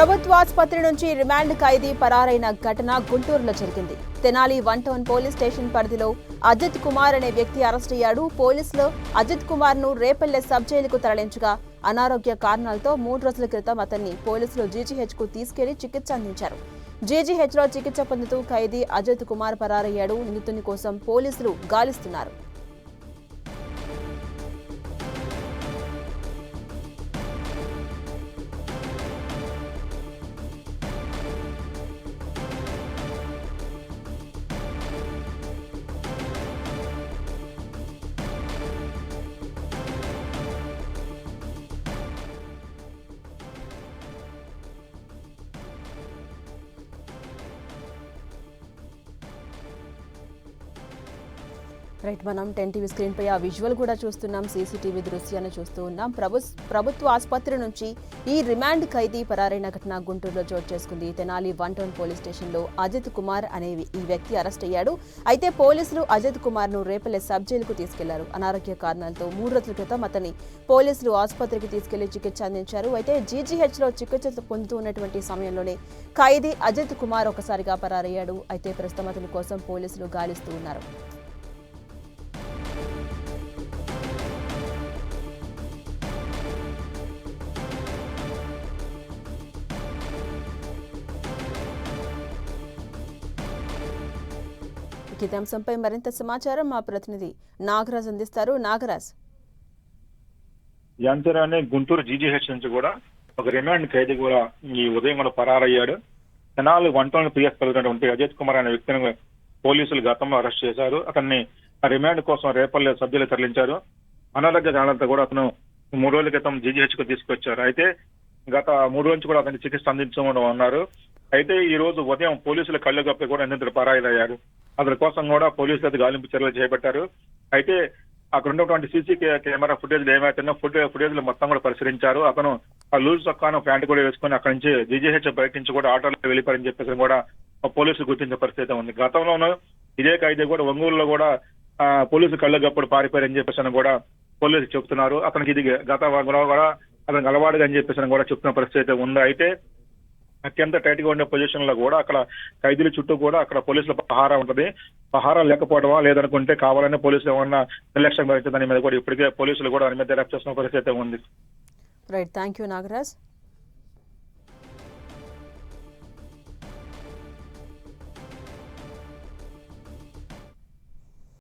ప్రభుత్వ ఆసుపత్రి నుంచి రిమాండ్ ఖైదీ పరారైన ఘటన గుంటూరులో జరిగింది. తెనాలి 1 టౌన్ పోలీస్ స్టేషన్ పరిధిలో అజిత్ కుమార్ అనే వ్యక్తి అరెస్ట్ అయ్యాడు. పోలీసులు అజిత్ కుమార్ ను రేపల్లె సబ్ జైలుకు తరలించగా అనారోగ్య కారణాలతో 3 రోజుల క్రితం అతన్ని పోలీసులు జీజీహెచ్ కు తీసుకెళ్లి చికిత్స అందించారు. జీజీహెచ్ లో చికిత్స పొందుతూ ఖైదీ అజిత్ కుమార్ పరారయ్యాడు. నిందితుని కోసం పోలీసులు గాలిస్తున్నారు. రైట్, మనం 10 టీవీ స్క్రీన్ పై ఆ విజువల్ కూడా చూస్తున్నాం. సీసీటీవీ దృశ్యాన్ని చూస్తూ ఉన్నాం. ప్రభుత్వ ఆసుపత్రి నుంచి ఈ రిమాండ్ ఖైదీ పరారైన ఘటన గుంటూరులో చోటు చేసుకుంది. తెనాలి 1 టౌన్ పోలీస్ స్టేషన్ లో అజిత్ కుమార్ అనే ఈ వ్యక్తి అరెస్ట్ అయ్యాడు. అయితే పోలీసులు అజిత్ కుమార్ ను రేపల్లె సబ్ జైలుకు తీసుకెళ్లారు. అనారోగ్య కారణాలతో 3 రోజుల క్రితం అతన్ని పోలీసులు ఆసుపత్రికి తీసుకెళ్లి చికిత్స అందించారు. అయితే జీజీహెచ్ లో చికిత్స పొందుతూ ఉన్నటువంటి సమయంలోనే ఖైదీ అజిత్ కుమార్ ఒకసారిగా పరారయ్యాడు. అయితే ప్రస్తుతం అతని కోసం పోలీసులు గాలిస్తూ ఉన్నారు. ఇదే అంశంపై మరింత సమాచారం మా ప్రతినిధి నాగరాజ్ అందిస్తారు. నాగరాజ్, యాంతరాన్ని గుంటూరు జీజీహెచ్ నుంచి కూడా ఒక రిమాండ్ ఖైదీ కూడా ఈ ఉదయం కూడా పరారయ్యాడు. తెనాలి 1 టౌన్ పిఎస్ కలిగినటువంటి అజిత్ కుమార్ అనే వ్యక్తిని పోలీసులు గతంలో అరెస్ట్ చేశారు. అతన్ని రిమాండ్ కోసం రేపల్లె సభ్యులు తరలించారు. అనారోగ్య కారణాలతో కూడా అతను 3 రోజుల క్రితం జీజీహెచ్ కు తీసుకొచ్చారు. అయితే గత 3 రోజుల నుంచి కూడా అతనికి చికిత్స అందించడం అన్నారు. అయితే ఈ రోజు ఉదయం పోలీసుల కళ్ళు గప్పి కూడా నిందితుడు పరారయ్యారు. అతని కోసం కూడా పోలీసులు అయితే గాలింపు చర్యలు చేపట్టారు. అయితే అక్కడ ఉన్నటువంటి సీసీ కెమెరా ఫుటేజ్ ఏమైతున్నా ఫుటేజ్లు మొత్తం కూడా పరిశీలించారు. అతను ఆ లూజ్ చొక్కాను ప్యాంట్ కూడా వేసుకుని అక్కడి నుంచి జీజీహెచ్ బయట నుంచి కూడా ఆటోలో వెళ్ళిపోయారని చెప్పేసి కూడా పోలీసులు గుర్తించే పరిస్థితి ఉంది. గతంలోనూ ఇదే ఖైదీ కూడా ఒంగోలులో కూడా పోలీసు కళ్ళగప్పుడు పారిపోయారని చెప్పేసి కూడా పోలీసులు చెప్తున్నారు. అతనికి ఇది గత కూడా అతనికి అలవాటుగా అని చెప్పేసి కూడా చెప్తున్న పరిస్థితి ఉంది. అయితే అత్యంత టైట్ గా ఉండే పొజిషన్ లో కూడా అక్కడ ఖైదీల చుట్టూ కూడా అక్కడ పోలీసుల పహారా ఉంటది. పహారా లేకపోవడమా లేదనుకుంటే కావాలనే పోలీసులు ఏమన్నా నిర్లక్ష్యం వహించే దాని మీద కూడా ఇప్పటికే పోలీసులు కూడా దాని మీద దర్యాప్తు చేస్తున్న పరిస్థితి ఉంది. Right, thank you Nagaraj.